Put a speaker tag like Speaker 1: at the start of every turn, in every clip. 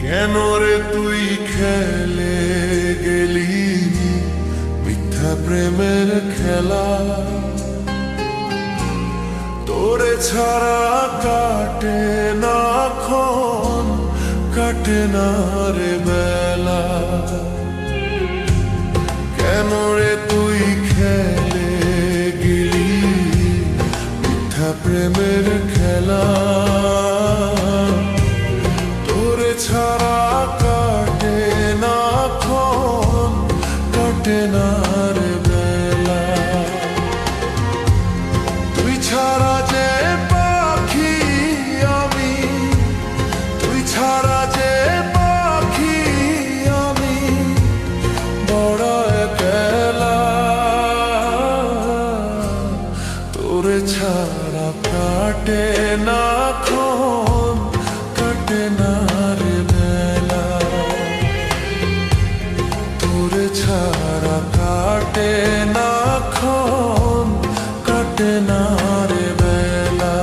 Speaker 1: কেন রে তুই খেলে গেলি মিথ্যা প্রেমের খেলা? তোরে ছাড়া কাটে না ক্ষণ, কাটে না রে বেলা। কেন রে তুই খেলে গেলি মিথ্যা প্রেমের খেলা? তোরে ছাড়া কাটে না ক্ষণ, কাটে না রে বেলা। তুই ছাড়া যে পাখি আমি, তুই ছাড়া যে পাখি আমি বড় একলা। তোরে ছাড়া কাটে না ক্ষণ, কাটে না রে বেলা। তোরে ছাড়া কাটে না ক্ষণ, কাটে না রে বেলা।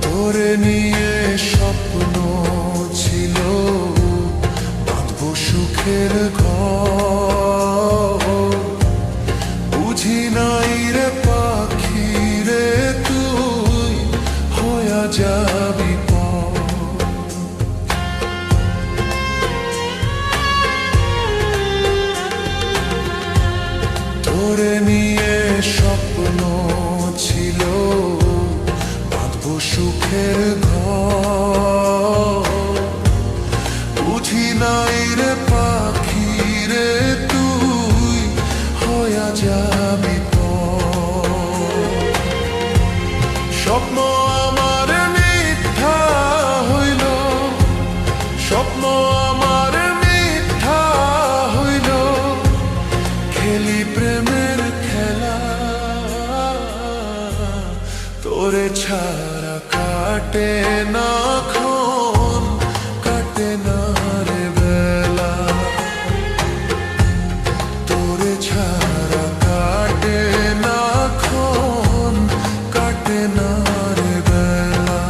Speaker 1: তোরে নিয়ে স্বপ্ন ছিল বাঁধবো সুখের ঘর। বুঝি নাই রে পাখি রে তুই হয়ে যাবি পর। তোরে নিয়ে স্বপ্ন ছিল বাঁধবো সুখের ঘর। বুঝি নাই রে পাখি রে তুই হয়ে যাবি পর। স্বপ্ন আমার মিথ্যা হইল, স্বপ্ন আমার মিথ্যা হইল। খেলি প্রেমের খেলা, তোরে ছাড়া কাটে না ক্ষণ, কাটে না রে বেলা। তোরে ছাড়া কাটে না ক্ষণ, কাটে না রে বেলা।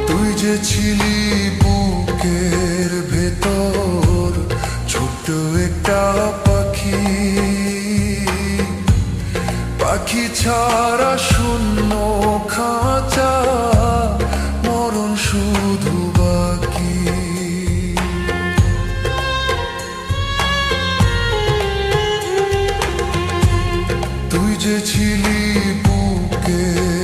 Speaker 1: তুই যে ছিলি বুকের ভেতর ছোট্ট একটা পাখি, পাখি ছাড়া শূন্য খাঁচা মরণ শুধু বাকি। তুই যে ছিলি বুকের